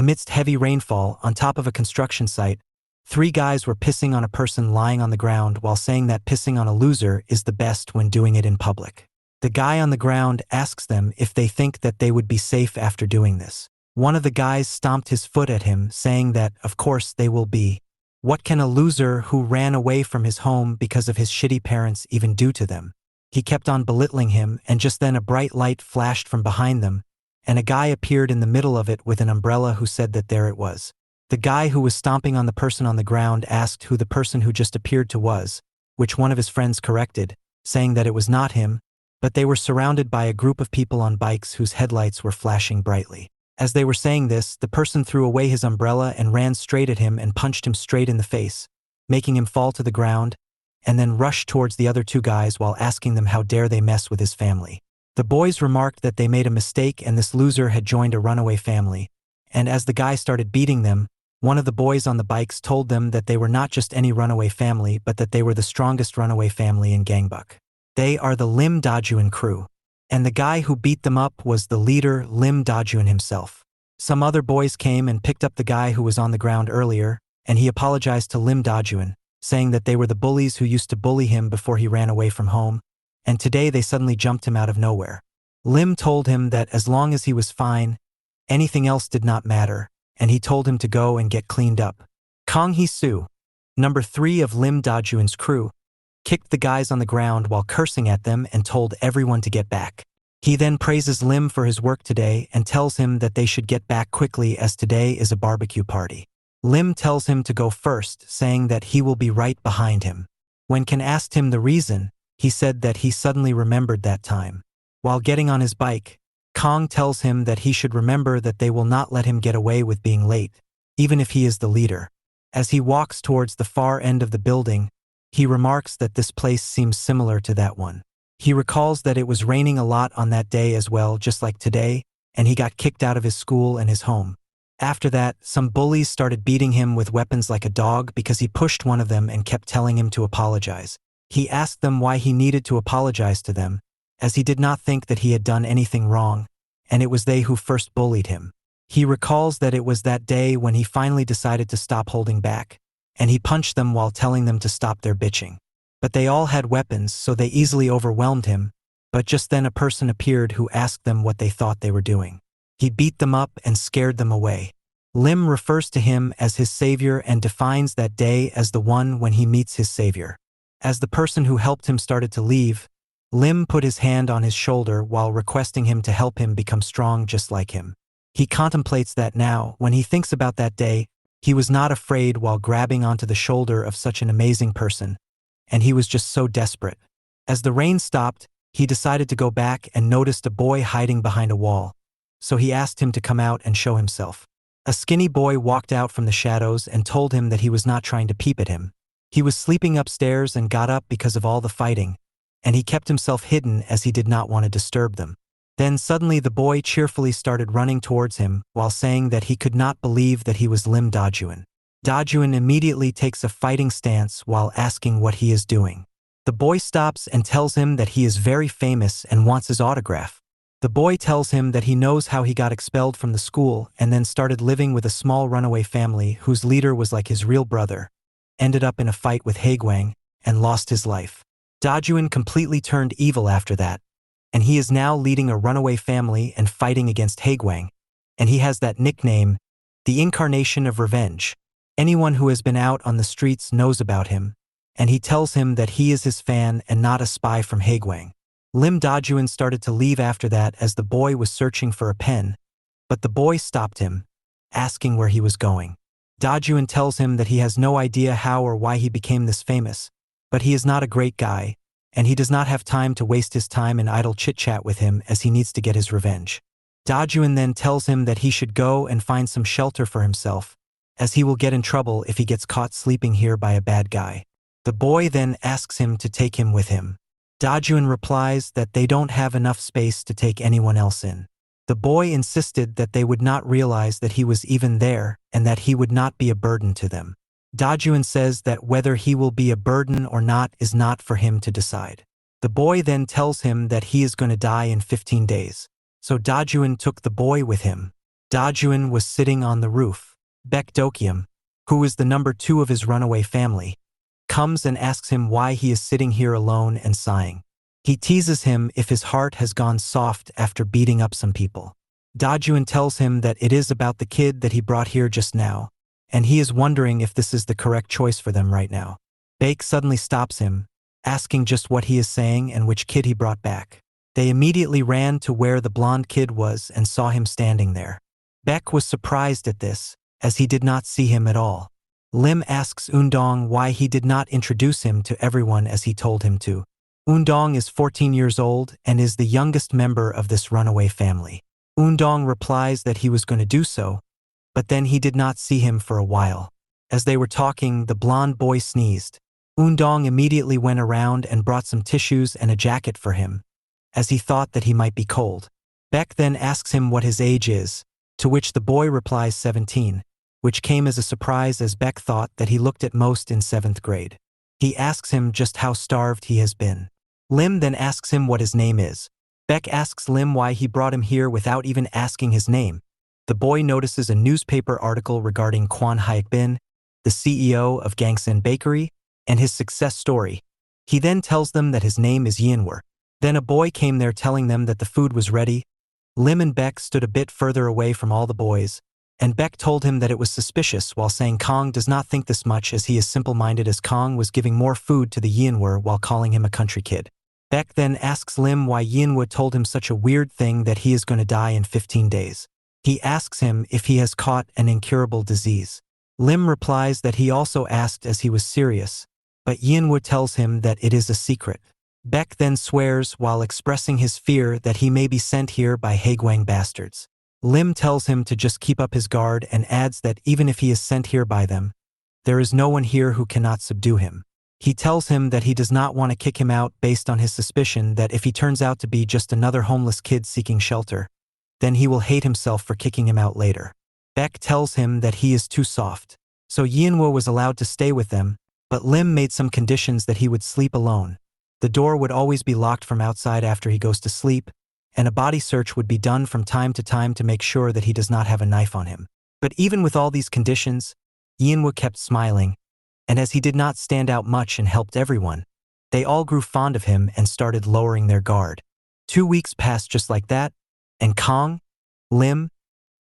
Amidst heavy rainfall, on top of a construction site, three guys were pissing on a person lying on the ground while saying that pissing on a loser is the best when doing it in public. The guy on the ground asks them if they think that they would be safe after doing this. One of the guys stomped his foot at him, saying that, of course, they will be. What can a loser who ran away from his home because of his shitty parents even do to them? He kept on belittling him, and just then a bright light flashed from behind them, and a guy appeared in the middle of it with an umbrella who said that there it was. The guy who was stomping on the person on the ground asked who the person who just appeared to was, which one of his friends corrected, saying that it was not him, but they were surrounded by a group of people on bikes whose headlights were flashing brightly. As they were saying this, the person threw away his umbrella and ran straight at him and punched him straight in the face, making him fall to the ground, and then rushed towards the other two guys while asking them how dare they mess with his family. The boys remarked that they made a mistake and this loser had joined a runaway family, and as the guy started beating them, one of the boys on the bikes told them that they were not just any runaway family but that they were the strongest runaway family in Gangbuk. They are the Lim Doan crew. And the guy who beat them up was the leader, Lim Doan himself. Some other boys came and picked up the guy who was on the ground earlier, and he apologized to Lim Doan, saying that they were the bullies who used to bully him before he ran away from home, and today they suddenly jumped him out of nowhere. Lim told him that as long as he was fine, anything else did not matter, and he told him to go and get cleaned up. Kang Hee-soo, number 3 of Lim Doan's crew, kicked the guys on the ground while cursing at them and told everyone to get back. He then praises Lim for his work today and tells him that they should get back quickly as today is a barbecue party. Lim tells him to go first, saying that he will be right behind him. When Kan asked him the reason, he said that he suddenly remembered that time. While getting on his bike, Kang tells him that he should remember that they will not let him get away with being late, even if he is the leader. As he walks towards the far end of the building, he remarks that this place seems similar to that one. He recalls that it was raining a lot on that day as well, just like today, and he got kicked out of his school and his home. After that, some bullies started beating him with weapons like a dog because he pushed one of them and kept telling him to apologize. He asked them why he needed to apologize to them, as he did not think that he had done anything wrong, and it was they who first bullied him. He recalls that it was that day when he finally decided to stop holding back, and he punched them while telling them to stop their bitching. But they all had weapons, so they easily overwhelmed him, but just then a person appeared who asked them what they thought they were doing. He beat them up and scared them away. Lim refers to him as his savior and defines that day as the one when he meets his savior. As the person who helped him started to leave, Lim put his hand on his shoulder while requesting him to help him become strong just like him. He contemplates that now, when he thinks about that day, he was not afraid while grabbing onto the shoulder of such an amazing person, and he was just so desperate. As the rain stopped, he decided to go back and noticed a boy hiding behind a wall, so he asked him to come out and show himself. A skinny boy walked out from the shadows and told him that he was not trying to peep at him. He was sleeping upstairs and got up because of all the fighting, and he kept himself hidden as he did not want to disturb them. Then suddenly the boy cheerfully started running towards him while saying that he could not believe that he was Lim Doan. Doan immediately takes a fighting stance while asking what he is doing. The boy stops and tells him that he is very famous and wants his autograph. The boy tells him that he knows how he got expelled from the school and then started living with a small runaway family whose leader was like his real brother, ended up in a fight with Haegwang, and lost his life. Doan completely turned evil after that, and he is now leading a runaway family and fighting against Haegwang, and he has that nickname, the incarnation of revenge. Anyone who has been out on the streets knows about him, and he tells him that he is his fan and not a spy from Haegwang. Lim Doan started to leave after that as the boy was searching for a pen, but the boy stopped him, asking where he was going. Doan tells him that he has no idea how or why he became this famous, but he is not a great guy, and he does not have time to waste his time in idle chit-chat with him as he needs to get his revenge. Doan then tells him that he should go and find some shelter for himself, as he will get in trouble if he gets caught sleeping here by a bad guy. The boy then asks him to take him with him. Doan replies that they don't have enough space to take anyone else in. The boy insisted that they would not realize that he was even there and that he would not be a burden to them. Doan says that whether he will be a burden or not is not for him to decide. The boy then tells him that he is going to die in 15 days. So Doan took the boy with him. Dajuan was sitting on the roof. Baek Dokyum, who is the number 2 of his runaway family, comes and asks him why he is sitting here alone and sighing. He teases him if his heart has gone soft after beating up some people. Dajuan tells him that it is about the kid that he brought here just now, and he is wondering if this is the correct choice for them right now. Baek suddenly stops him, asking just what he is saying and which kid he brought back. They immediately ran to where the blonde kid was and saw him standing there. Baek was surprised at this, as he did not see him at all. Lim asks Undong why he did not introduce him to everyone as he told him to. Undong is 14 years old and is the youngest member of this runaway family. Undong replies that he was going to do so, but then he did not see him for a while. As they were talking, the blonde boy sneezed. Undong immediately went around and brought some tissues and a jacket for him, as he thought that he might be cold. Baek then asks him what his age is, to which the boy replies 17, which came as a surprise as Baek thought that he looked at most in 7th grade. He asks him just how starved he has been. Lim then asks him what his name is. Baek asks Lim why he brought him here without even asking his name. The boy notices a newspaper article regarding Kwon Hyuk-bin, the CEO of Gangsan Bakery, and his success story. He then tells them that his name is Yinr. Then a boy came there telling them that the food was ready. Lim and Baek stood a bit further away from all the boys, and Baek told him that it was suspicious while saying Kong does not think this much as he is simple-minded, as Kong was giving more food to the Yinr while calling him a country kid. Baek then asks Lim why Yinr told him such a weird thing that he is going to die in 15 days. He asks him if he has caught an incurable disease. Lim replies that he also asked as he was serious, but Yinr tells him that it is a secret. Baek then swears while expressing his fear that he may be sent here by Haegwang bastards. Lim tells him to just keep up his guard and adds that even if he is sent here by them, there is no one here who cannot subdue him. He tells him that he does not want to kick him out based on his suspicion that if he turns out to be just another homeless kid seeking shelter, then he will hate himself for kicking him out later. Baek tells him that he is too soft. So Yinr was allowed to stay with them, but Lim made some conditions that he would sleep alone. The door would always be locked from outside after he goes to sleep, and a body search would be done from time to make sure that he does not have a knife on him. But even with all these conditions, Yinr kept smiling, and as he did not stand out much and helped everyone, they all grew fond of him and started lowering their guard. 2 weeks passed just like that, and Kong, Lim,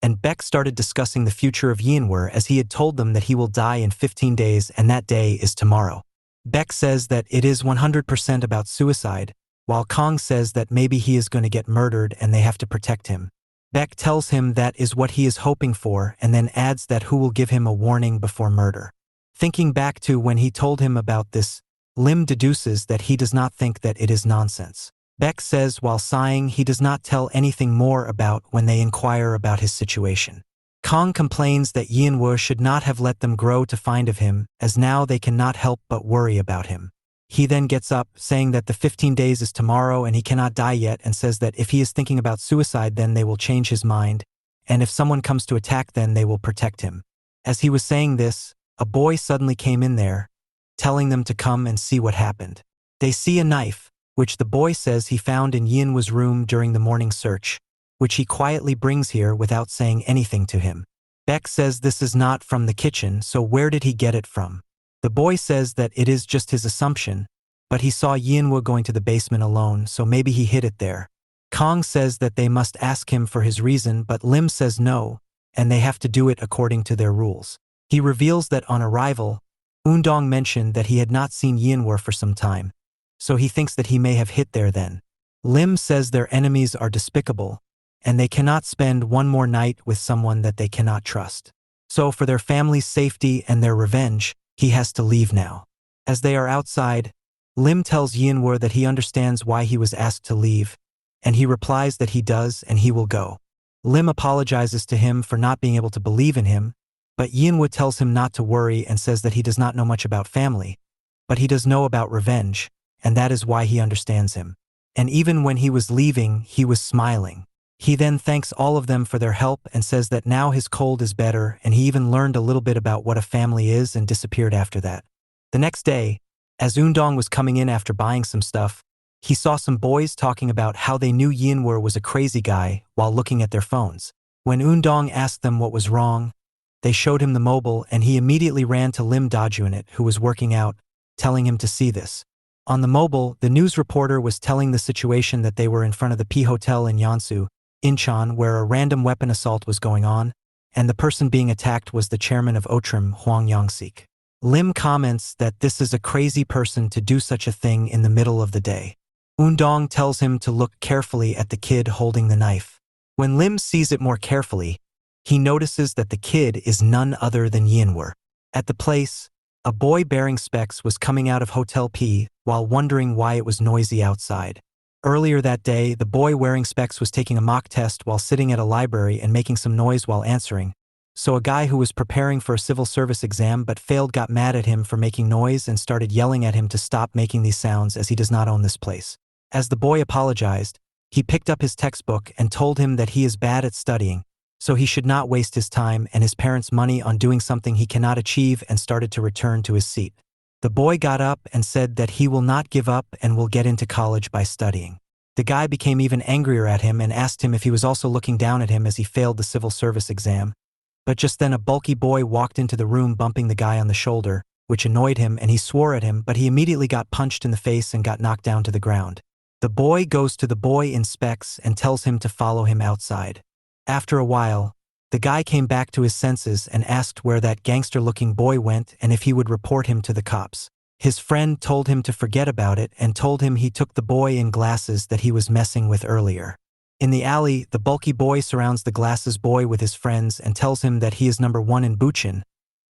and Baek started discussing the future of Yinr as he had told them that he will die in 15 days and that day is tomorrow. Baek says that it is 100% about suicide, while Kong says that maybe he is going to get murdered and they have to protect him. Baek tells him that is what he is hoping for and then adds that who will give him a warning before murder. Thinking back to when he told him about this, Lim deduces that he does not think that it is nonsense. Baek says while sighing he does not tell anything more about when they inquire about his situation. Kong complains that Yinr should not have let them grow to find of him, as now they cannot help but worry about him. He then gets up, saying that the 15 days is tomorrow and he cannot die yet, and says that if he is thinking about suicide then they will change his mind, and if someone comes to attack then they will protect him. As he was saying this, a boy suddenly came in there, telling them to come and see what happened. They see a knife, which the boy says he found in Yinr's room during the morning search, which he quietly brings here without saying anything to him. Baek says this is not from the kitchen, so where did he get it from? The boy says that it is just his assumption, but he saw Yinr going to the basement alone, so maybe he hid it there. Kong says that they must ask him for his reason, but Lim says no, and they have to do it according to their rules. He reveals that on arrival, Undong mentioned that he had not seen Yinr for some time, so he thinks that he may have hit there then. Lim says their enemies are despicable, and they cannot spend one more night with someone that they cannot trust. So for their family's safety and their revenge, he has to leave now. As they are outside, Lim tells Yinr that he understands why he was asked to leave, and he replies that he does and he will go. Lim apologizes to him for not being able to believe in him, but Yinr tells him not to worry and says that he does not know much about family, but he does know about revenge, and that is why he understands him. And even when he was leaving, he was smiling. He then thanks all of them for their help and says that now his cold is better, and he even learned a little bit about what a family is and disappeared after that. The next day, as Undong was coming in after buying some stuff, he saw some boys talking about how they knew Yinr was a crazy guy while looking at their phones. When Undong asked them what was wrong, they showed him the mobile and he immediately ran to Lim Doan, who was working out, telling him to see this. On the mobile, the news reporter was telling the situation that they were in front of the P Hotel in Yeonsu, Incheon, where a random weapon assault was going on, and the person being attacked was the chairman of Otrim, Hwang Young-sik. Lim comments that this is a crazy person to do such a thing in the middle of the day. Undong tells him to look carefully at the kid holding the knife. When Lim sees it more carefully, he notices that the kid is none other than Yinr. At the place, a boy bearing specs was coming out of Hotel P while wondering why it was noisy outside. Earlier that day, the boy wearing specs was taking a mock test while sitting at a library and making some noise while answering. So a guy who was preparing for a civil service exam but failed got mad at him for making noise and started yelling at him to stop making these sounds as he does not own this place. As the boy apologized, he picked up his textbook and told him that he is bad at studying, so he should not waste his time and his parents' money on doing something he cannot achieve, and started to return to his seat. The boy got up and said that he will not give up and will get into college by studying. The guy became even angrier at him and asked him if he was also looking down at him as he failed the civil service exam. But just then a bulky boy walked into the room bumping the guy on the shoulder, which annoyed him, and he swore at him, but he immediately got punched in the face and got knocked down to the ground. The boy goes to the boy in specs and tells him to follow him outside. After a while, the guy came back to his senses and asked where that gangster-looking boy went and if he would report him to the cops. His friend told him to forget about it and told him he took the boy in glasses that he was messing with earlier. In the alley, the bulky boy surrounds the glasses boy with his friends and tells him that he is number 1 in Buchin,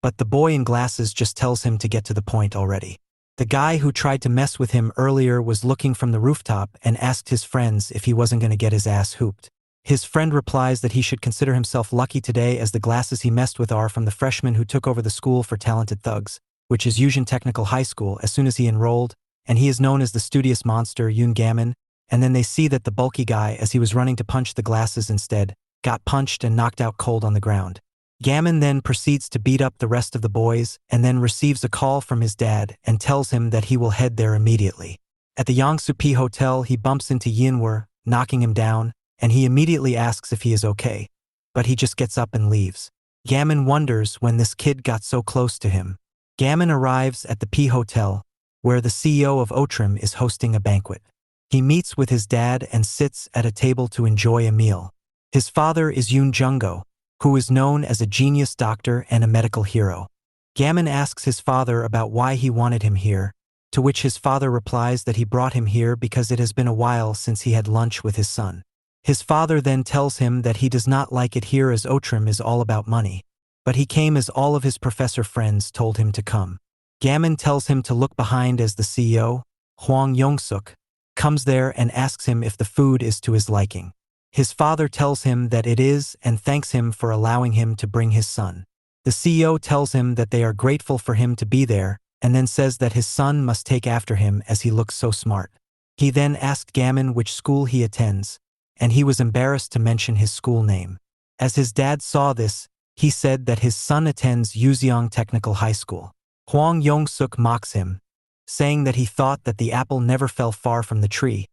but the boy in glasses just tells him to get to the point already. The guy who tried to mess with him earlier was looking from the rooftop and asked his friends if he wasn't going to get his ass hooped. His friend replies that he should consider himself lucky today, as the glasses he messed with are from the freshman who took over the school for talented thugs, which is Yushin Technical High School, as soon as he enrolled, and he is known as the studious monster Yoon Gammon. And then they see that the bulky guy, as he was running to punch the glasses instead, got punched and knocked out cold on the ground. Gammon then proceeds to beat up the rest of the boys and then receives a call from his dad and tells him that he will head there immediately. At the Yangsu P Hotel, he bumps into Yinr, knocking him down, and he immediately asks if he is okay, but he just gets up and leaves. Gammon wonders when this kid got so close to him. Gammon arrives at the P Hotel, where the CEO of Otrim is hosting a banquet. He meets with his dad and sits at a table to enjoy a meal. His father is Yoon Jung-go, who is known as a genius doctor and a medical hero. Gammon asks his father about why he wanted him here, to which his father replies that he brought him here because it has been a while since he had lunch with his son. His father then tells him that he does not like it here as Otrim is all about money, but he came as all of his professor friends told him to come. Gammon tells him to look behind as the CEO, Hwang Young-suk, comes there and asks him if the food is to his liking. His father tells him that it is and thanks him for allowing him to bring his son. The CEO tells him that they are grateful for him to be there and then says that his son must take after him as he looks so smart. He then asked Gammon which school he attends, and he was embarrassed to mention his school name. As his dad saw this, he said that his son attends Useong Technical High School. Hwang Young-suk mocks him, saying that he thought that the apple never fell far from the tree,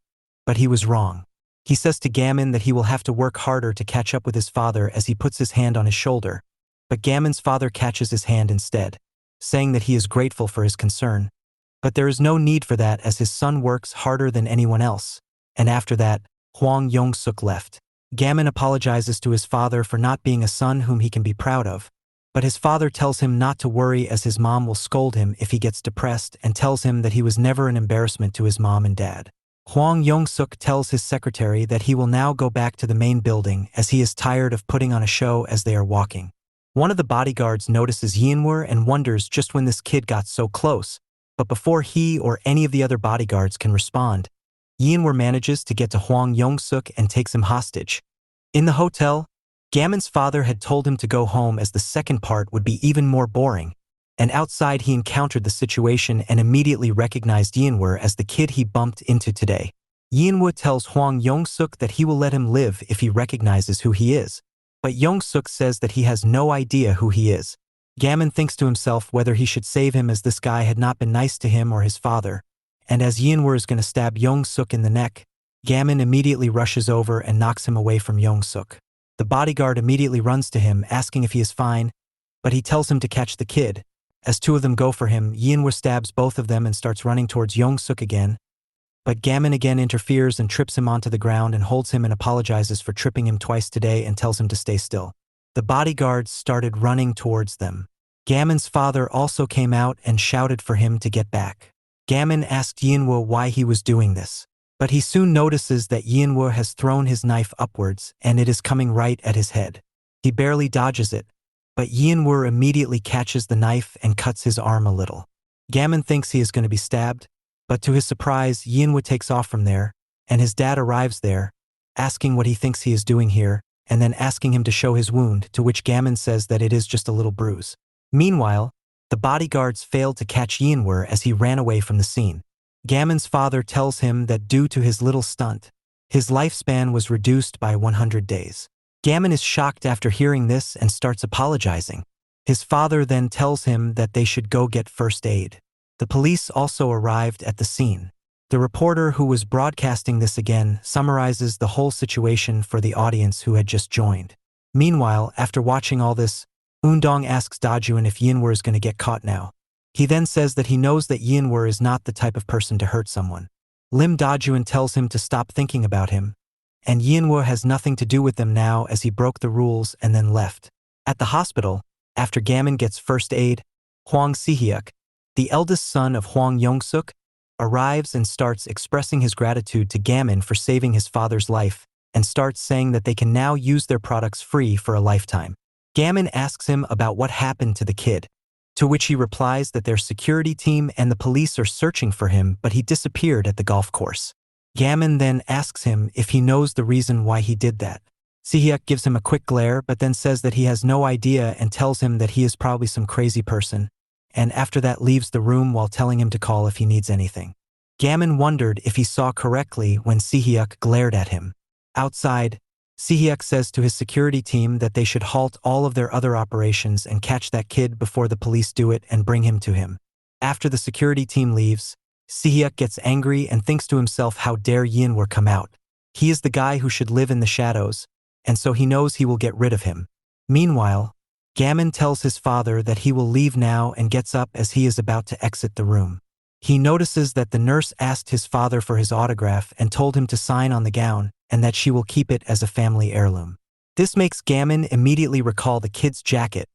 but he was wrong. He says to Gammon that he will have to work harder to catch up with his father as he puts his hand on his shoulder, but Gammon's father catches his hand instead, saying that he is grateful for his concern, but there is no need for that as his son works harder than anyone else. And after that, Hwang Young-suk left. Gammon apologizes to his father for not being a son whom he can be proud of, but his father tells him not to worry as his mom will scold him if he gets depressed, and tells him that he was never an embarrassment to his mom and dad. Hwang Young-suk tells his secretary that he will now go back to the main building as he is tired of putting on a show as they are walking. One of the bodyguards notices Yinr and wonders just when this kid got so close, but before he or any of the other bodyguards can respond, Yinr manages to get to Hwang Young-suk and takes him hostage. In the hotel, Gammon's father had told him to go home as the second part would be even more boring, and outside he encountered the situation and immediately recognized Yinr as the kid he bumped into today. Yinr tells Hwang Young-suk that he will let him live if he recognizes who he is, but Young-suk says that he has no idea who he is. Gammon thinks to himself whether he should save him as this guy had not been nice to him or his father, and as Yinr is going to stab Young-suk in the neck, Gammon immediately rushes over and knocks him away from Young-suk. The bodyguard immediately runs to him, asking if he is fine, but he tells him to catch the kid. As two of them go for him, Yinr stabs both of them and starts running towards Yong-suk again, but Gamin again interferes and trips him onto the ground and holds him and apologizes for tripping him twice today and tells him to stay still. The bodyguards started running towards them. Gamin's father also came out and shouted for him to get back. Gamin asked Yinr why he was doing this, but he soon notices that Yinr has thrown his knife upwards and it is coming right at his head. He barely dodges it, but Yinr immediately catches the knife and cuts his arm a little. Gamin thinks he is going to be stabbed, but to his surprise, Yinr takes off from there, and his dad arrives there, asking what he thinks he is doing here, and then asking him to show his wound, to which Gamin says that it is just a little bruise. Meanwhile, the bodyguards failed to catch Yinr as he ran away from the scene. Gamin's father tells him that due to his little stunt, his lifespan was reduced by 100 days. Gamin is shocked after hearing this and starts apologizing. His father then tells him that they should go get first aid. The police also arrived at the scene. The reporter who was broadcasting this again summarizes the whole situation for the audience who had just joined. Meanwhile, after watching all this, Undong asks Dajuan if Yinr is going to get caught now. He then says that he knows that Yinr is not the type of person to hurt someone. Lim Doan tells him to stop thinking about him, and Yinr has nothing to do with them now as he broke the rules and then left. At the hospital, after Gamin gets first aid, Hwang Si-hyuk, the eldest son of Hwang Yong-suk, arrives and starts expressing his gratitude to Gamin for saving his father's life and starts saying that they can now use their products free for a lifetime. Gamin asks him about what happened to the kid, to which he replies that their security team and the police are searching for him, but he disappeared at the golf course. Gamin then asks him if he knows the reason why he did that. Si-hyuk gives him a quick glare but then says that he has no idea and tells him that he is probably some crazy person, and after that leaves the room while telling him to call if he needs anything. Gamin wondered if he saw correctly when Si-hyuk glared at him. Outside, Si-hyuk says to his security team that they should halt all of their other operations and catch that kid before the police do it and bring him to him. After the security team leaves, Si-hyuk gets angry and thinks to himself how dare Yinr come out. He is the guy who should live in the shadows, and so he knows he will get rid of him. Meanwhile, Gamin tells his father that he will leave now and gets up as he is about to exit the room. He notices that the nurse asked his father for his autograph and told him to sign on the gown and that she will keep it as a family heirloom. This makes Gamin immediately recall the kid's jacket,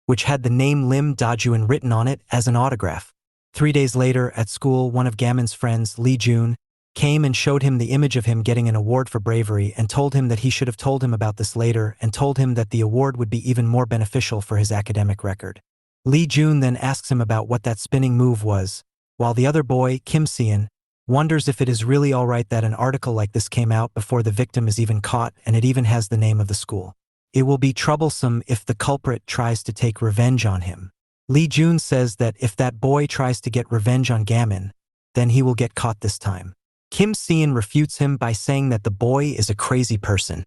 which had the name Lim Doan written on it as an autograph. 3 days later, at school, one of Gamin's friends, Lee Jun, came and showed him the image of him getting an award for bravery and told him that he should have told him about this later and told him that the award would be even more beneficial for his academic record. Lee Jun then asks him about what that spinning move was, while the other boy, Kim Seon, wonders if it is really alright that an article like this came out before the victim is even caught and it even has the name of the school. It will be troublesome if the culprit tries to take revenge on him. Lee Jun says that if that boy tries to get revenge on Gamin, then he will get caught this time. Kim Seon refutes him by saying that the boy is a crazy person.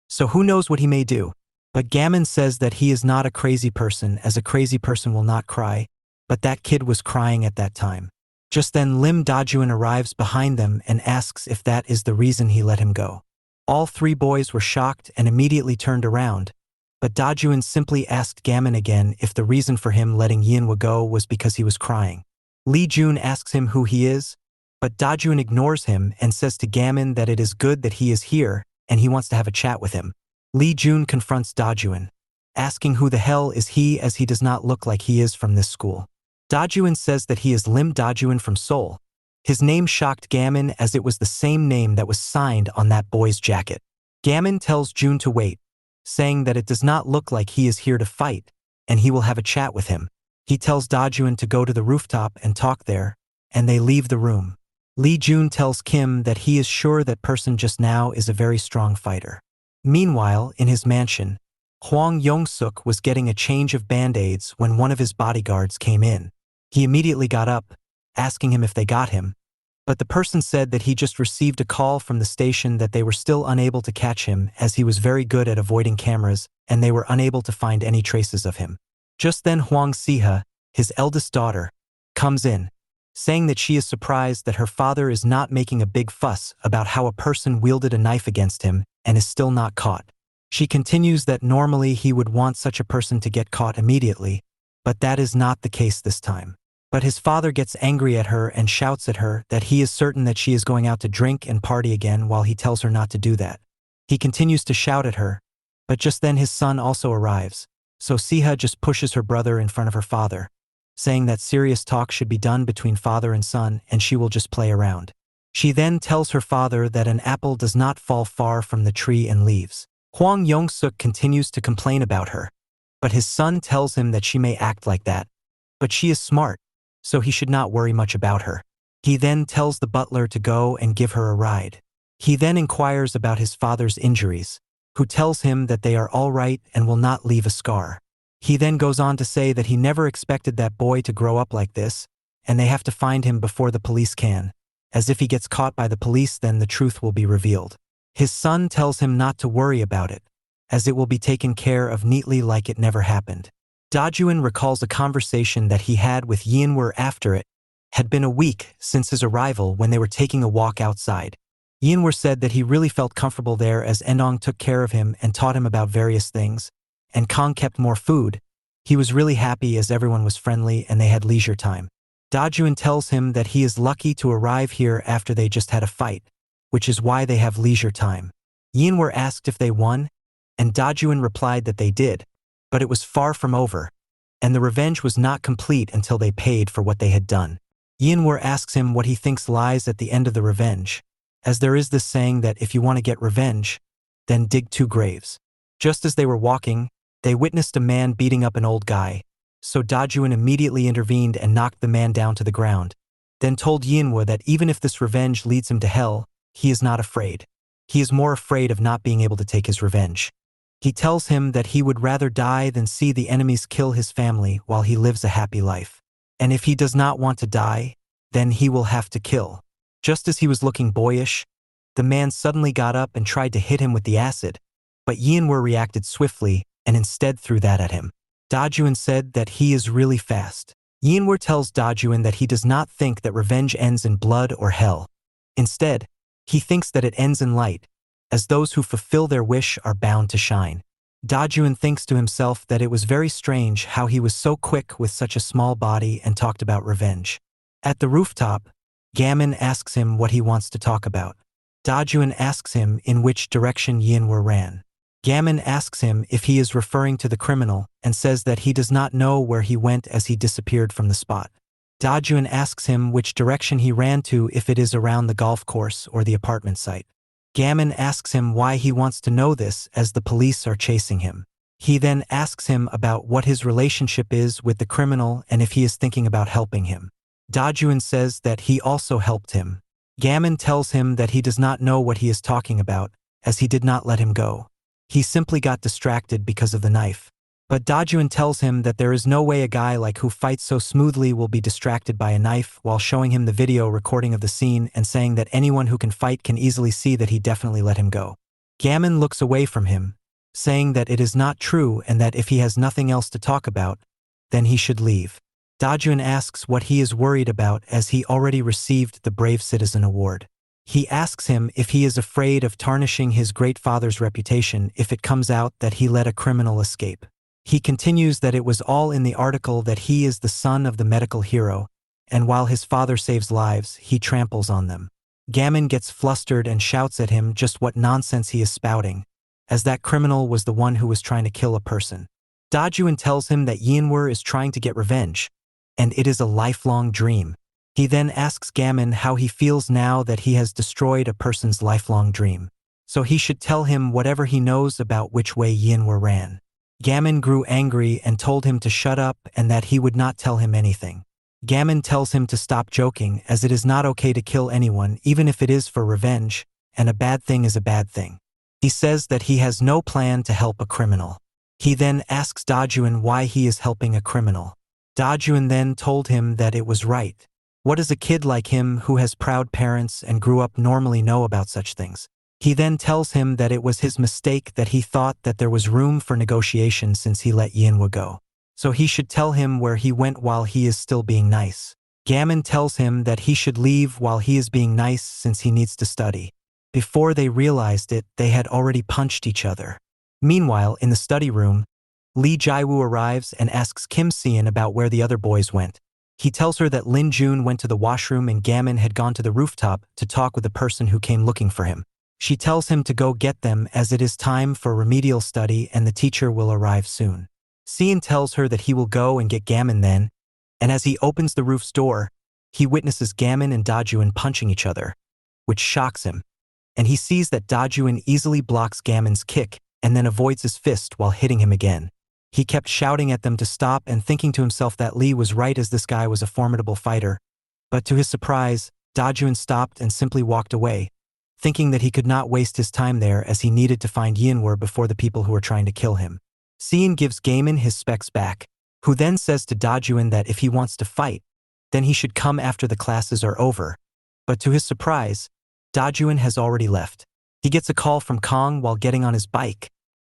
So who knows what he may do? But Gamin says that he is not a crazy person, as a crazy person will not cry, but that kid was crying at that time. Just then Lim Doan arrives behind them and asks if that is the reason he let him go. All 3 boys were shocked and immediately turned around, but Doan simply asked Gamin again if the reason for him letting Yinr go was because he was crying. Lee Jun asks him who he is, but Doan ignores him and says to Gamin that it is good that he is here and he wants to have a chat with him. Lee Jun confronts Doan, asking who the hell is he as he does not look like he is from this school. Doan says that he is Lim Doan from Seoul. His name shocked Gamin as it was the same name that was signed on that boy's jacket. Gamin tells Jun to wait, saying that it does not look like he is here to fight, and he will have a chat with him. He tells Doan to go to the rooftop and talk there, and they leave the room. Lee Jun tells Kim that he is sure that person just now is a very strong fighter. Meanwhile, in his mansion, Hwang Yong-suk was getting a change of band-aids when one of his bodyguards came in. He immediately got up, asking him if they got him, but the person said that he just received a call from the station that they were still unable to catch him as he was very good at avoiding cameras and they were unable to find any traces of him. Just then Hwang Si-hyuk, his eldest daughter, comes in, saying that she is surprised that her father is not making a big fuss about how a person wielded a knife against him and is still not caught. She continues that normally he would want such a person to get caught immediately, but that is not the case this time. But his father gets angry at her and shouts at her that he is certain that she is going out to drink and party again while he tells her not to do that. He continues to shout at her, but just then his son also arrives, so Siha just pushes her brother in front of her father, saying that serious talk should be done between father and son and she will just play around. She then tells her father that an apple does not fall far from the tree and leaves. Hwang Yong-suk continues to complain about her, but his son tells him that she may act like that, but she is smart, so he should not worry much about her. He then tells the butler to go and give her a ride. He then inquires about his father's injuries, who tells him that they are all right and will not leave a scar. He then goes on to say that he never expected that boy to grow up like this, and they have to find him before the police can, as if he gets caught by the police then the truth will be revealed. His son tells him not to worry about it, as it will be taken care of neatly like it never happened. Dajuan recalls a conversation that he had with Yinr after it had been a week since his arrival when they were taking a walk outside. Yinr said that he really felt comfortable there as Endong took care of him and taught him about various things, and Kong kept more food. He was really happy as everyone was friendly and they had leisure time. Dajuan tells him that he is lucky to arrive here after they just had a fight, which is why they have leisure time. Yinr asked if they won, and Dajuan replied that they did, but it was far from over, and the revenge was not complete until they paid for what they had done. Yinr asks him what he thinks lies at the end of the revenge, as there is this saying that if you want to get revenge, then dig 2 graves. Just as they were walking, they witnessed a man beating up an old guy, so Dajuan immediately intervened and knocked the man down to the ground, then told Yinr that even if this revenge leads him to hell, he is not afraid. He is more afraid of not being able to take his revenge. He tells him that he would rather die than see the enemies kill his family while he lives a happy life. And if he does not want to die, then he will have to kill. Just as he was looking boyish, the man suddenly got up and tried to hit him with the acid, but Yinr reacted swiftly and instead threw that at him. Dajuan said that he is really fast. Yinr tells Dajuan that he does not think that revenge ends in blood or hell. Instead, he thinks that it ends in light, as those who fulfill their wish are bound to shine. Dajuan thinks to himself that it was very strange how he was so quick with such a small body and talked about revenge. At the rooftop, Gammon asks him what he wants to talk about. Dajuan asks him in which direction Yinr ran. Gammon asks him if he is referring to the criminal and says that he does not know where he went as he disappeared from the spot. Dajuan asks him which direction he ran to, if it is around the golf course or the apartment site. Gammon asks him why he wants to know this as the police are chasing him. He then asks him about what his relationship is with the criminal and if he is thinking about helping him. Dajuan says that he also helped him. Gammon tells him that he does not know what he is talking about, as he did not let him go. He simply got distracted because of the knife. But Dajuan tells him that there is no way a guy like who fights so smoothly will be distracted by a knife, while showing him the video recording of the scene and saying that anyone who can fight can easily see that he definitely let him go. Gammon looks away from him, saying that it is not true and that if he has nothing else to talk about, then he should leave. Dajuan asks what he is worried about as he already received the Brave Citizen Award. He asks him if he is afraid of tarnishing his great father's reputation if it comes out that he let a criminal escape. He continues that it was all in the article that he is the son of the medical hero, and while his father saves lives, he tramples on them. Gammon gets flustered and shouts at him just what nonsense he is spouting, as that criminal was the one who was trying to kill a person. Dajuan tells him that Yinr is trying to get revenge, and it is a lifelong dream. He then asks Gammon how he feels now that he has destroyed a person's lifelong dream, so he should tell him whatever he knows about which way Yinr ran. Gammon grew angry and told him to shut up and that he would not tell him anything. Gammon tells him to stop joking, as it is not okay to kill anyone even if it is for revenge, and a bad thing is a bad thing. He says that he has no plan to help a criminal. He then asks Dajuan why he is helping a criminal. Dajuan then told him that it was right. What does a kid like him who has proud parents and grew up normally know about such things? He then tells him that it was his mistake that he thought that there was room for negotiation since he let Yinr go. So he should tell him where he went while he is still being nice. Gammon tells him that he should leave while he is being nice since he needs to study. Before they realized it, they had already punched each other. Meanwhile, in the study room, Lee Jae-woo arrives and asks Kim Se-in about where the other boys went. He tells her that Lin Jun went to the washroom and Gamin had gone to the rooftop to talk with the person who came looking for him. She tells him to go get them as it is time for remedial study and the teacher will arrive soon. Se-in tells her that he will go and get Gamin then, and as he opens the roof's door, he witnesses Gamin and Da-jun punching each other, which shocks him, and he sees that Da-jun easily blocks Gamin's kick and then avoids his fist while hitting him again. He kept shouting at them to stop and thinking to himself that Lee was right as this guy was a formidable fighter. But to his surprise, Da-jun stopped and simply walked away, thinking that he could not waste his time there as he needed to find Yinr before the people who were trying to kill him. Se-in gives Gamin his specs back, who then says to Da-jun that if he wants to fight, then he should come after the classes are over. But to his surprise, Da-jun has already left. He gets a call from Kong while getting on his bike,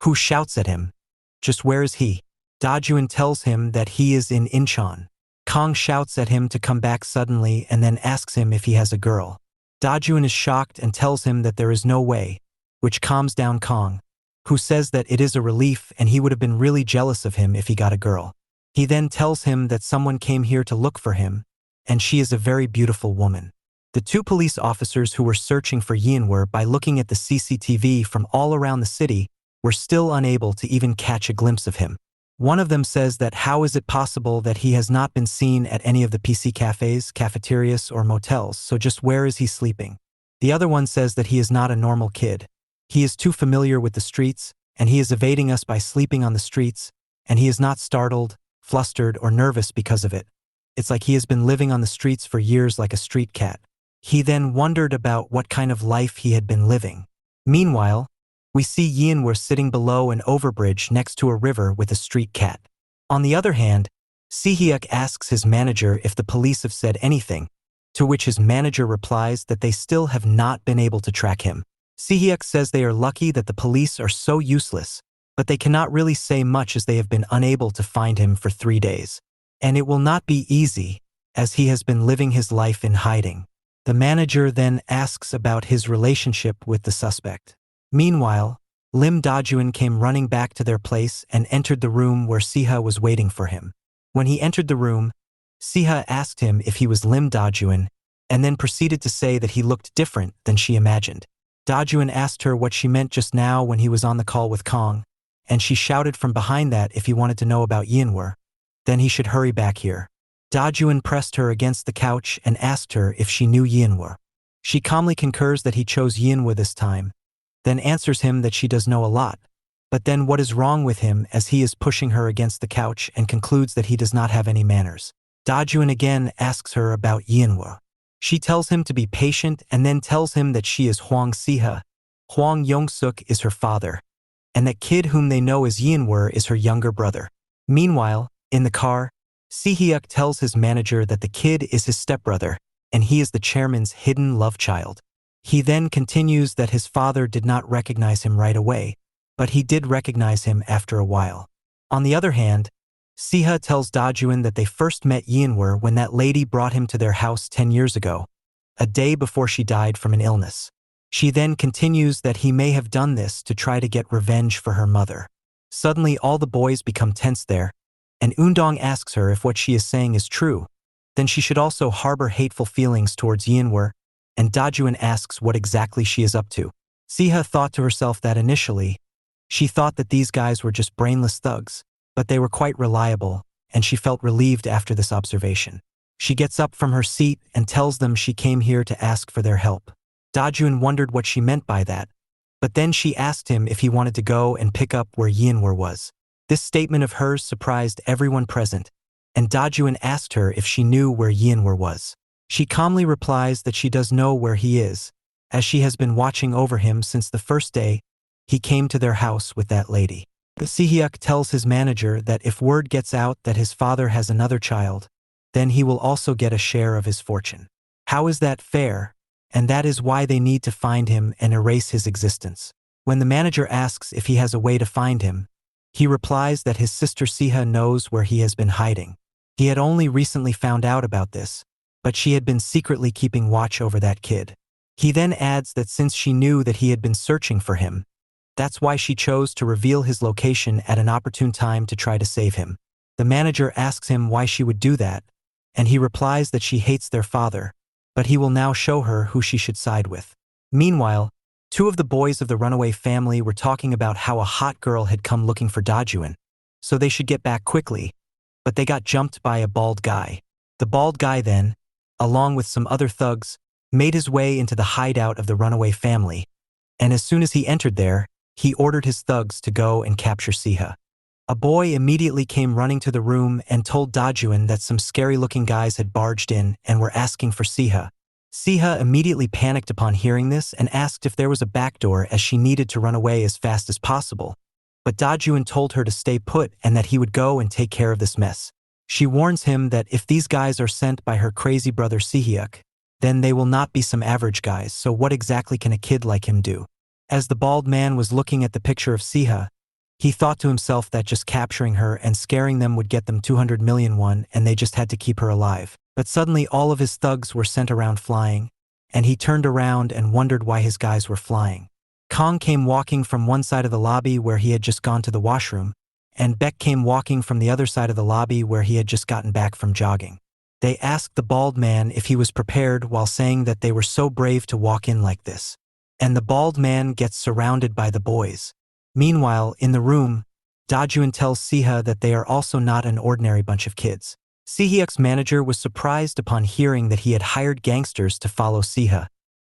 who shouts at him, "Just where is he?" Da-jun tells him that he is in Incheon. Kong shouts at him to come back suddenly and then asks him if he has a girl. Da-jun is shocked and tells him that there is no way, which calms down Kong, who says that it is a relief and he would have been really jealous of him if he got a girl. He then tells him that someone came here to look for him, and she is a very beautiful woman. The two police officers who were searching for Yinr by looking at the CCTV from all around the city were still unable to even catch a glimpse of him. One of them says that how is it possible that he has not been seen at any of the PC cafes, cafeterias, or motels, so just where is he sleeping? The other one says that he is not a normal kid. He is too familiar with the streets, and he is evading us by sleeping on the streets, and he is not startled, flustered, or nervous because of it. It's like he has been living on the streets for years like a street cat. He then wondered about what kind of life he had been living. Meanwhile, we see Yinr sitting below an overbridge next to a river with a street cat. On the other hand, Se-hyuk asks his manager if the police have said anything, to which his manager replies that they still have not been able to track him. Se-hyuk says they are lucky that the police are so useless, but they cannot really say much as they have been unable to find him for 3 days. And it will not be easy, as he has been living his life in hiding. The manager then asks about his relationship with the suspect. Meanwhile, Lim Doan came running back to their place and entered the room where Se-hyuk was waiting for him. When he entered the room, Se-hyuk asked him if he was Lim Doan, and then proceeded to say that he looked different than she imagined. Doan asked her what she meant just now when he was on the call with Kong, and she shouted from behind that if he wanted to know about Yinr, then he should hurry back here. Doan pressed her against the couch and asked her if she knew Yinr. She calmly concurs that he chose Yinr this time, then answers him that she does know a lot, but then what is wrong with him as he is pushing her against the couch and concludes that he does not have any manners. Doan again asks her about Yinr. She tells him to be patient and then tells him that she is Hwang Se-hyuk. Hwang Yong-suk is her father, and that kid whom they know as Yinr is her younger brother. Meanwhile, in the car, Se-hyuk tells his manager that the kid is his stepbrother, and he is the chairman's hidden love child. He then continues that his father did not recognize him right away, but he did recognize him after a while. On the other hand, Se-hyuk tells Doan that they first met Yinr when that lady brought him to their house 10 years ago, a day before she died from an illness. She then continues that he may have done this to try to get revenge for her mother. Suddenly all the boys become tense there, and Eun-dong asks her if what she is saying is true, then she should also harbor hateful feelings towards Yinr, and Doan asks what exactly she is up to. Se-hyuk thought to herself that initially, she thought that these guys were just brainless thugs, but they were quite reliable, and she felt relieved after this observation. She gets up from her seat and tells them she came here to ask for their help. Doan wondered what she meant by that, but then she asked him if he wanted to go and pick up where Yinr was. This statement of hers surprised everyone present, and Doan asked her if she knew where Yinr was. She calmly replies that she does know where he is, as she has been watching over him since the first day he came to their house with that lady. Se-hyuk tells his manager that if word gets out that his father has another child, then he will also get a share of his fortune. How is that fair? And that is why they need to find him and erase his existence. When the manager asks if he has a way to find him, he replies that his sister Se-hyuk knows where he has been hiding. He had only recently found out about this, but she had been secretly keeping watch over that kid. He then adds that since she knew that he had been searching for him, That's why she chose to reveal his location at an opportune time to try to save him. The manager asks him why she would do that, and he replies that she hates their father, but he will now show her who she should side with. Meanwhile, two of the boys of the runaway family were talking about how a hot girl had come looking for Dojuan, so they should get back quickly, but they got jumped by a bald guy. The bald guy then, along with some other thugs, made his way into the hideout of the runaway family, and as soon as he entered there, he ordered his thugs to go and capture Siha. A boy immediately came running to the room and told Dojuan that some scary-looking guys had barged in and were asking for Siha. Siha immediately panicked upon hearing this and asked if there was a back door as she needed to run away as fast as possible. But Dojuan told her to stay put and that he would go and take care of this mess. She warns him that if these guys are sent by her crazy brother Sihyuk, then they will not be some average guys, so what exactly can a kid like him do? As the bald man was looking at the picture of Siha, he thought to himself that just capturing her and scaring them would get them 200 million won and they just had to keep her alive. But suddenly all of his thugs were sent around flying, and he turned around and wondered why his guys were flying. Kong came walking from one side of the lobby where he had just gone to the washroom, and Beck came walking from the other side of the lobby where he had just gotten back from jogging. They asked the bald man if he was prepared while saying that they were so brave to walk in like this. And the bald man gets surrounded by the boys. Meanwhile, in the room, Dojuan tells Siha that they are also not an ordinary bunch of kids. Sihyuk's manager was surprised upon hearing that he had hired gangsters to follow Siha,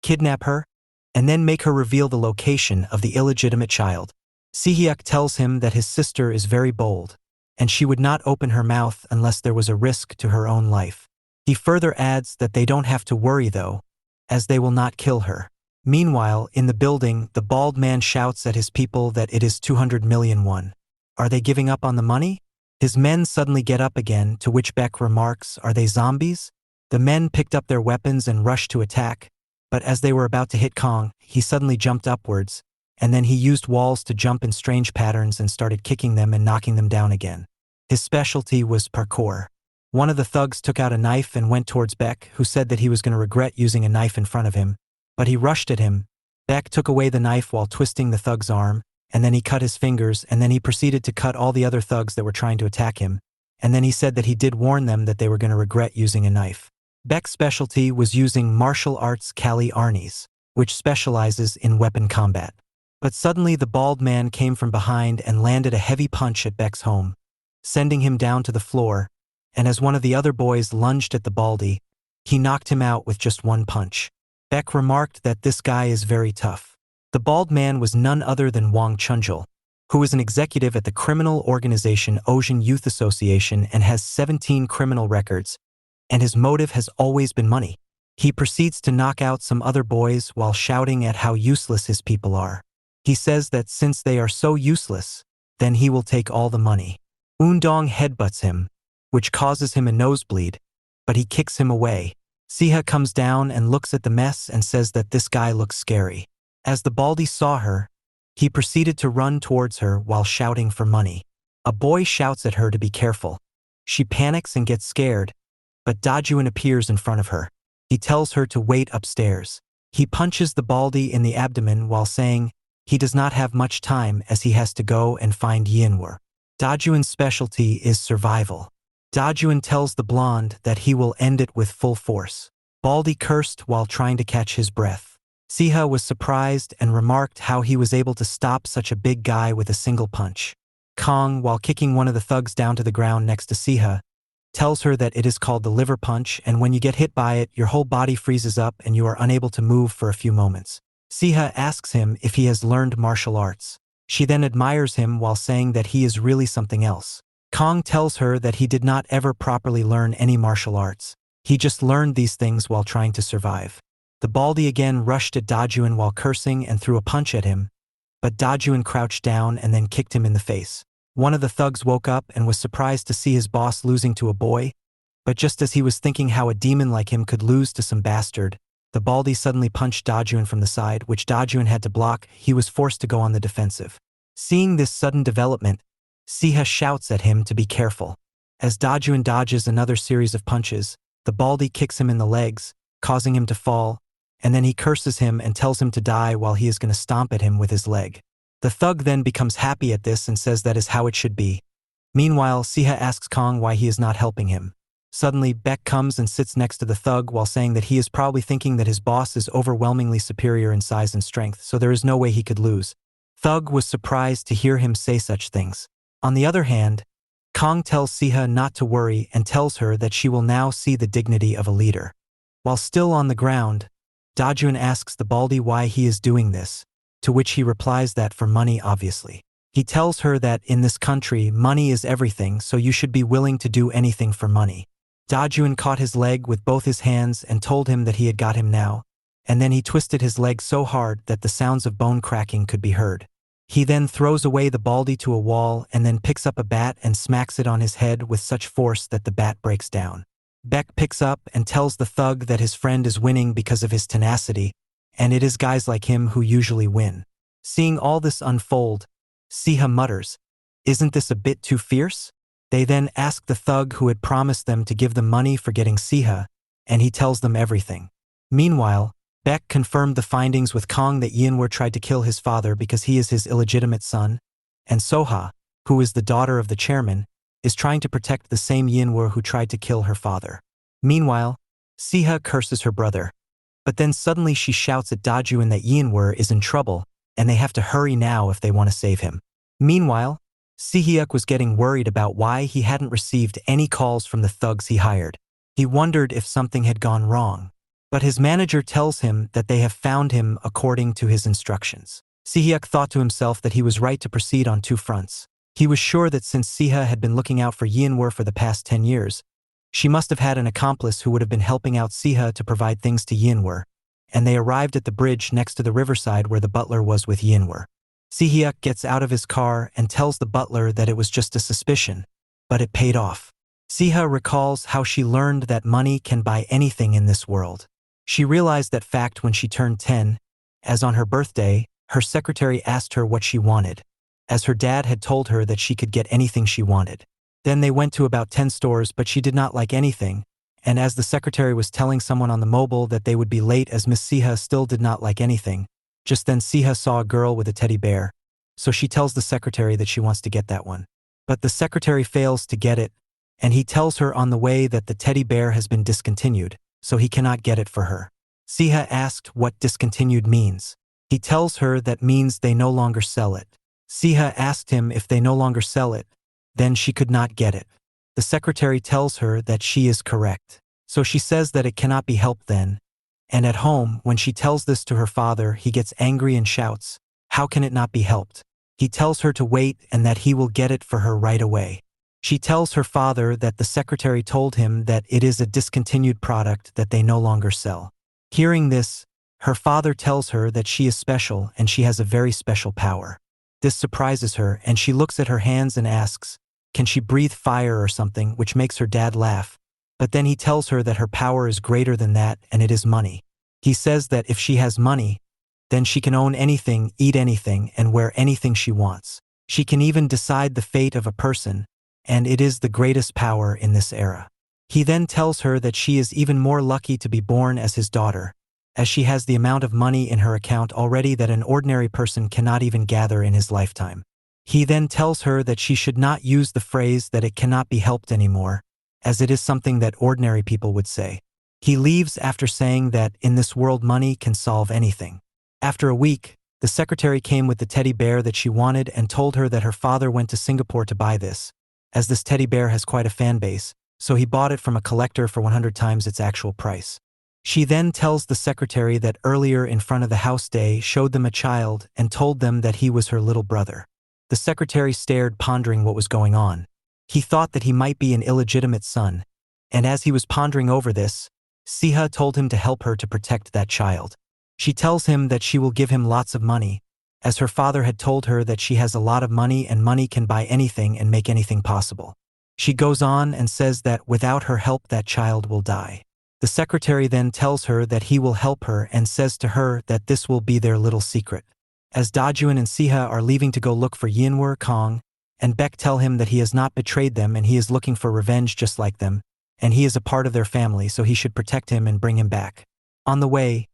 kidnap her, and then make her reveal the location of the illegitimate child. Sihyuk tells him that his sister is very bold, and she would not open her mouth unless there was a risk to her own life. He further adds that they don't have to worry though, as they will not kill her. Meanwhile, in the building, the bald man shouts at his people that it is 200 million won. Are they giving up on the money? His men suddenly get up again, to which Beck remarks, are they zombies? The men picked up their weapons and rushed to attack, but as they were about to hit Kong, he suddenly jumped upwards, and then he used walls to jump in strange patterns and started kicking them and knocking them down again. His specialty was parkour. One of the thugs took out a knife and went towards Beck, who said that he was going to regret using a knife in front of him, but he rushed at him. Beck took away the knife while twisting the thug's arm, and then he cut his fingers, and then he proceeded to cut all the other thugs that were trying to attack him, and then he said that he did warn them that they were going to regret using a knife. Beck's specialty was using martial arts Kali Arnis, which specializes in weapon combat. But suddenly the bald man came from behind and landed a heavy punch at Beck's home, sending him down to the floor, and as one of the other boys lunged at the baldy, he knocked him out with just one punch. Beck remarked that this guy is very tough. The bald man was none other than Wang Chunjul, who is an executive at the criminal organization Ocean Youth Association and has 17 criminal records, and his motive has always been money. He proceeds to knock out some other boys while shouting at how useless his people are. He says that since they are so useless, then he will take all the money. Undong headbutts him, which causes him a nosebleed, but he kicks him away. Siha comes down and looks at the mess and says that this guy looks scary. As the baldy saw her, he proceeded to run towards her while shouting for money. A boy shouts at her to be careful. She panics and gets scared, but Dojuan appears in front of her. He tells her to wait upstairs. He punches the baldy in the abdomen while saying he does not have much time as he has to go and find Yinr. Dojuan's specialty is survival. Dojuan tells the blonde that he will end it with full force. Baldy cursed while trying to catch his breath. Siha was surprised and remarked how he was able to stop such a big guy with a single punch. Kong, while kicking one of the thugs down to the ground next to Siha, tells her that it is called the liver punch, and when you get hit by it, your whole body freezes up and you are unable to move for a few moments. Siha asks him if he has learned martial arts. She then admires him while saying that he is really something else. Kong tells her that he did not ever properly learn any martial arts. He just learned these things while trying to survive. The baldy again rushed at Dojuan while cursing and threw a punch at him, but Dojuan crouched down and then kicked him in the face. One of the thugs woke up and was surprised to see his boss losing to a boy, but just as he was thinking how a demon like him could lose to some bastard, the baldy suddenly punched Dojuan from the side, which Dojuan had to block. He was forced to go on the defensive. Seeing this sudden development, Siha shouts at him to be careful. As Dojuan dodges another series of punches, the baldy kicks him in the legs, causing him to fall, and then he curses him and tells him to die while he is going to stomp at him with his leg. The thug then becomes happy at this and says that is how it should be. Meanwhile, Siha asks Kong why he is not helping him. Suddenly, Beck comes and sits next to the thug while saying that he is probably thinking that his boss is overwhelmingly superior in size and strength, so there is no way he could lose. Thug was surprised to hear him say such things. On the other hand, Kong tells Siha not to worry and tells her that she will now see the dignity of a leader. While still on the ground, Dajun asks the Baldy why he is doing this, to which he replies that for money obviously. He tells her that in this country money is everything, so you should be willing to do anything for money. Dajun caught his leg with both his hands and told him that he had got him now, and then he twisted his leg so hard that the sounds of bone cracking could be heard. He then throws away the Baldy to a wall and then picks up a bat and smacks it on his head with such force that the bat breaks down. Beck picks up and tells the thug that his friend is winning because of his tenacity, and it is guys like him who usually win. Seeing all this unfold, Siha mutters, "Isn't this a bit too fierce?" They then ask the thug who had promised them to give them money for getting Siha, and he tells them everything. Meanwhile, Beck confirmed the findings with Kong that Yinr tried to kill his father because he is his illegitimate son, and Soha, who is the daughter of the chairman, is trying to protect the same Yinr who tried to kill her father. Meanwhile, Siha curses her brother, but then suddenly she shouts at Dajuan that Yinr is in trouble, and they have to hurry now if they want to save him. Meanwhile, Sihyuk was getting worried about why he hadn't received any calls from the thugs he hired. He wondered if something had gone wrong, but his manager tells him that they have found him according to his instructions. Sihyuk thought to himself that he was right to proceed on two fronts. He was sure that since Siha had been looking out for Yinr for the past 10 years, she must have had an accomplice who would have been helping out Siha to provide things to Yinr, and they arrived at the bridge next to the riverside where the butler was with Yinr. Sihyuk gets out of his car and tells the butler that it was just a suspicion, but it paid off. Siha recalls how she learned that money can buy anything in this world. She realized that fact when she turned 10, as on her birthday, her secretary asked her what she wanted, as her dad had told her that she could get anything she wanted. Then they went to about 10 stores, but she did not like anything, and as the secretary was telling someone on the mobile that they would be late as Miss Siha still did not like anything, just then Siha saw a girl with a teddy bear, so she tells the secretary that she wants to get that one. But the secretary fails to get it, and he tells her on the way that the teddy bear has been discontinued, so he cannot get it for her. Siha asked what discontinued means. He tells her that means they no longer sell it. Siha asked him if they no longer sell it, then she could not get it. The secretary tells her that she is correct, so she says that it cannot be helped then. And at home, when she tells this to her father, he gets angry and shouts, "How can it not be helped?" He tells her to wait and that he will get it for her right away. She tells her father that the secretary told him that it is a discontinued product that they no longer sell. Hearing this, her father tells her that she is special and she has a very special power. This surprises her and she looks at her hands and asks, can she breathe fire or something, which makes her dad laugh. But then he tells her that her power is greater than that and it is money. He says that if she has money, then she can own anything, eat anything, and wear anything she wants. She can even decide the fate of a person, and it is the greatest power in this era. He then tells her that she is even more lucky to be born as his daughter, as she has the amount of money in her account already that an ordinary person cannot even gather in his lifetime. He then tells her that she should not use the phrase that it cannot be helped anymore, as it is something that ordinary people would say. He leaves after saying that in this world money can solve anything. After a week, the secretary came with the teddy bear that she wanted and told her that her father went to Singapore to buy this, as this teddy bear has quite a fan base, so he bought it from a collector for 100 times its actual price. She then tells the secretary that earlier in front of the house they showed them a child and told them that he was her little brother. The secretary stared, pondering what was going on. He thought that he might be an illegitimate son, and as he was pondering over this, Siha told him to help her to protect that child. She tells him that she will give him lots of money, as her father had told her that she has a lot of money and money can buy anything and make anything possible. She goes on and says that without her help that child will die. The secretary then tells her that he will help her and says to her that this will be their little secret. As Dajuan and Siha are leaving to go look for Yinr, Kong and Beck tell him that he has not betrayed them and he is looking for revenge just like them, and he is a part of their family so he should protect him and bring him back. On the way,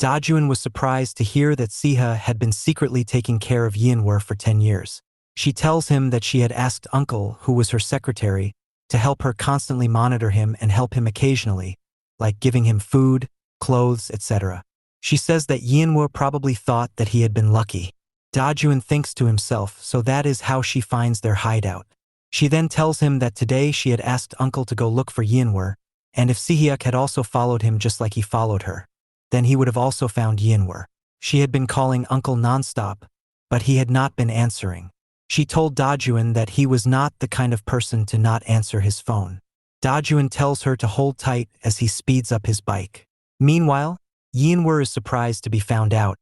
Dajuan was surprised to hear that Siha had been secretly taking care of Yinr for 10 years. She tells him that she had asked Uncle, who was her secretary, to help her constantly monitor him and help him occasionally, like giving him food, clothes, etc. She says that Yinr probably thought that he had been lucky. Dajuan thinks to himself, so that is how she finds their hideout. She then tells him that today she had asked Uncle to go look for Yinr, and if Sihyuk had also followed him just like he followed her, then he would have also found Yinr. She had been calling Uncle nonstop, but he had not been answering. She told Dajuan that he was not the kind of person to not answer his phone. Dajuan tells her to hold tight as he speeds up his bike. Meanwhile, Yinr is surprised to be found out,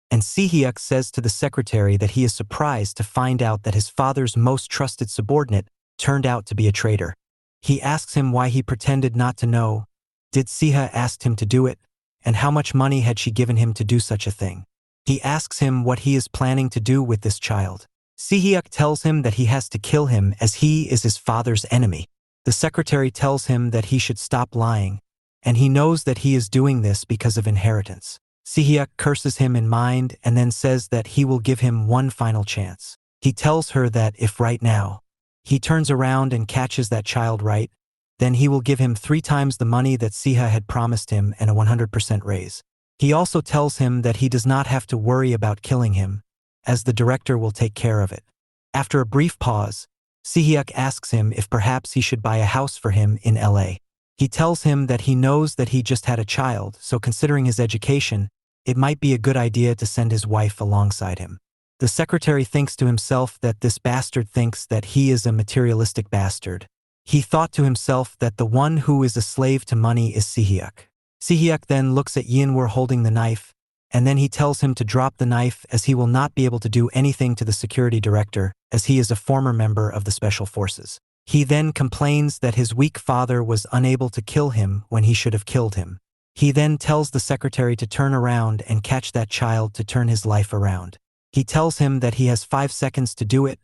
and Sihyuk says to the secretary that he is surprised to find out that his father's most trusted subordinate turned out to be a traitor. He asks him why he pretended not to know. Did Siha ask him to do it? And how much money had she given him to do such a thing? He asks him what he is planning to do with this child. Sihyuk tells him that he has to kill him as he is his father's enemy. The secretary tells him that he should stop lying, and he knows that he is doing this because of inheritance. Sihyuk curses him in mind and then says that he will give him one final chance. He tells her that if right now he turns around and catches that child right, then he will give him 3 times the money that Siha had promised him and a 100% raise. He also tells him that he does not have to worry about killing him, as the director will take care of it. After a brief pause, Sihyuk asks him if perhaps he should buy a house for him in LA. He tells him that he knows that he just had a child, so considering his education, it might be a good idea to send his wife alongside him. The secretary thinks to himself that this bastard thinks that he is a materialistic bastard. He thought to himself that the one who is a slave to money is Sihyuk. Sihyuk then looks at Yinr holding the knife, and then he tells him to drop the knife as he will not be able to do anything to the security director as he is a former member of the special forces. He then complains that his weak father was unable to kill him when he should have killed him. He then tells the secretary to turn around and catch that child to turn his life around. He tells him that he has 5 seconds to do it,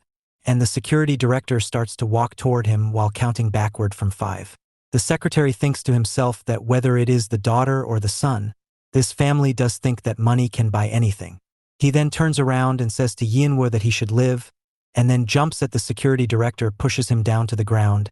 and the security director starts to walk toward him while counting backward from 5. The secretary thinks to himself that whether it is the daughter or the son, this family does think that money can buy anything. He then turns around and says to Yinr that he should live, and then jumps at the security director, pushes him down to the ground,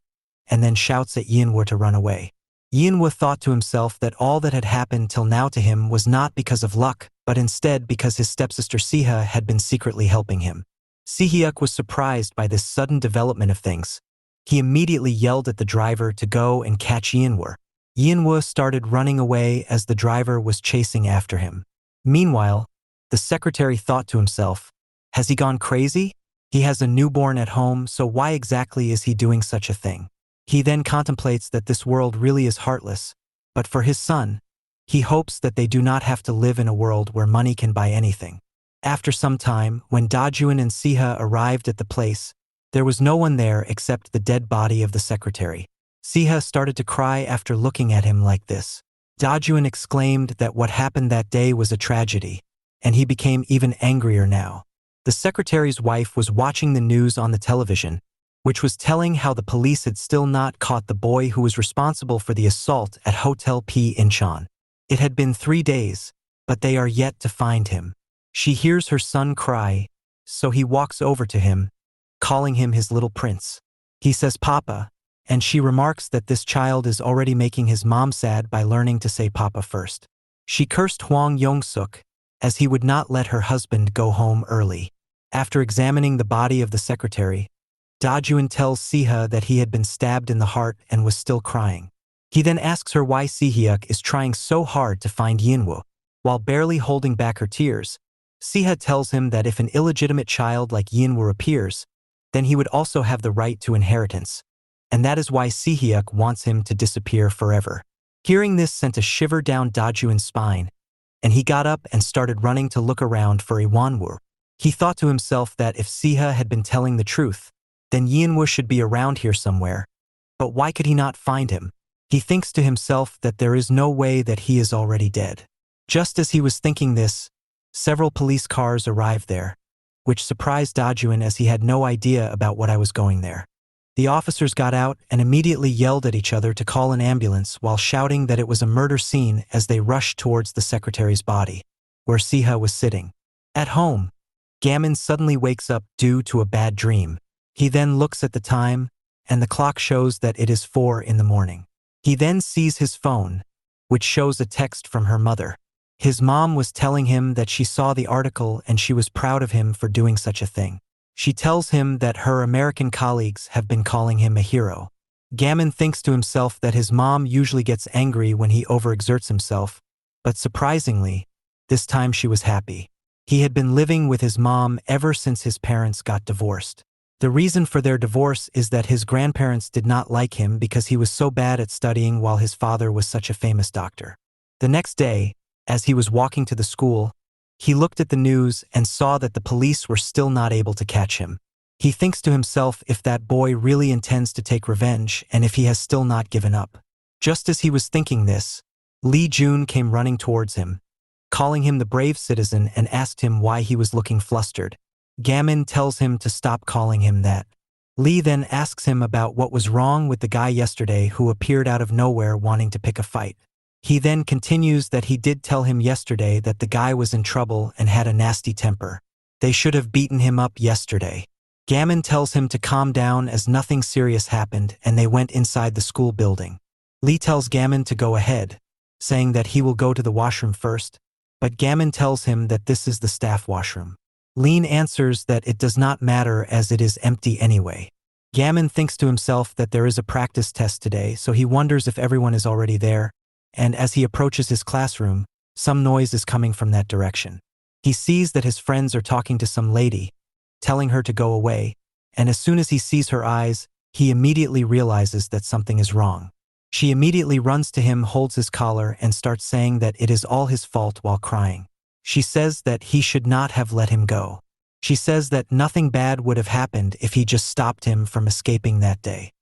and then shouts at Yinr to run away. Yinr thought to himself that all that had happened till now to him was not because of luck, but instead because his stepsister Siha had been secretly helping him. Sihyuk was surprised by this sudden development of things. He immediately yelled at the driver to go and catch Yinr. Yinr started running away as the driver was chasing after him. Meanwhile, the secretary thought to himself, has he gone crazy? He has a newborn at home, so why exactly is he doing such a thing? He then contemplates that this world really is heartless, but for his son, he hopes that they do not have to live in a world where money can buy anything. After some time, when Dajuan and Siha arrived at the place, there was no one there except the dead body of the secretary. Siha started to cry after looking at him like this. Dajuan exclaimed that what happened that day was a tragedy, and he became even angrier now. The secretary's wife was watching the news on the television, which was telling how the police had still not caught the boy who was responsible for the assault at Hotel P. Incheon. It had been 3 days, but they are yet to find him. She hears her son cry, so he walks over to him, calling him his little prince. He says Papa, and she remarks that this child is already making his mom sad by learning to say Papa first. She cursed Hwang Yong-suk, as he would not let her husband go home early. After examining the body of the secretary, Dajuan tells Siha that he had been stabbed in the heart and was still crying. He then asks her why Sihyuk is trying so hard to find Yinr. While barely holding back her tears, Siha tells him that if an illegitimate child like Yinr appears, then he would also have the right to inheritance, and that is why Sihyuk wants him to disappear forever. Hearing this sent a shiver down Dajuan's spine, and he got up and started running to look around for Yinr. He thought to himself that if Siha had been telling the truth, then Yinr should be around here somewhere, but why could he not find him? He thinks to himself that there is no way that he is already dead. Just as he was thinking this, several police cars arrived there, which surprised Dajuan as he had no idea about what I was going there. The officers got out and immediately yelled at each other to call an ambulance while shouting that it was a murder scene as they rushed towards the secretary's body, where Siha was sitting. At home, Gamin suddenly wakes up due to a bad dream. He then looks at the time, and the clock shows that it is 4 in the morning. He then sees his phone, which shows a text from her mother. His mom was telling him that she saw the article and she was proud of him for doing such a thing. She tells him that her American colleagues have been calling him a hero. Gamin thinks to himself that his mom usually gets angry when he overexerts himself, but surprisingly, this time she was happy. He had been living with his mom ever since his parents got divorced. The reason for their divorce is that his grandparents did not like him because he was so bad at studying while his father was such a famous doctor. The next day, as he was walking to the school, he looked at the news and saw that the police were still not able to catch him. He thinks to himself if that boy really intends to take revenge and if he has still not given up. Just as he was thinking this, Lee Jun came running towards him, calling him the brave citizen, and asked him why he was looking flustered. Gamin tells him to stop calling him that. Lee then asks him about what was wrong with the guy yesterday who appeared out of nowhere wanting to pick a fight. He then continues that he did tell him yesterday that the guy was in trouble and had a nasty temper. They should have beaten him up yesterday. Gamin tells him to calm down as nothing serious happened, and they went inside the school building. Lee tells Gamin to go ahead, saying that he will go to the washroom first, but Gamin tells him that this is the staff washroom. Lee answers that it does not matter as it is empty anyway. Gamin thinks to himself that there is a practice test today, so he wonders if everyone is already there, and as he approaches his classroom, some noise is coming from that direction. He sees that his friends are talking to some lady, telling her to go away, and as soon as he sees her eyes, he immediately realizes that something is wrong. She immediately runs to him, holds his collar, and starts saying that it is all his fault while crying. She says that he should not have let him go. She says that nothing bad would have happened if he just stopped him from escaping that day.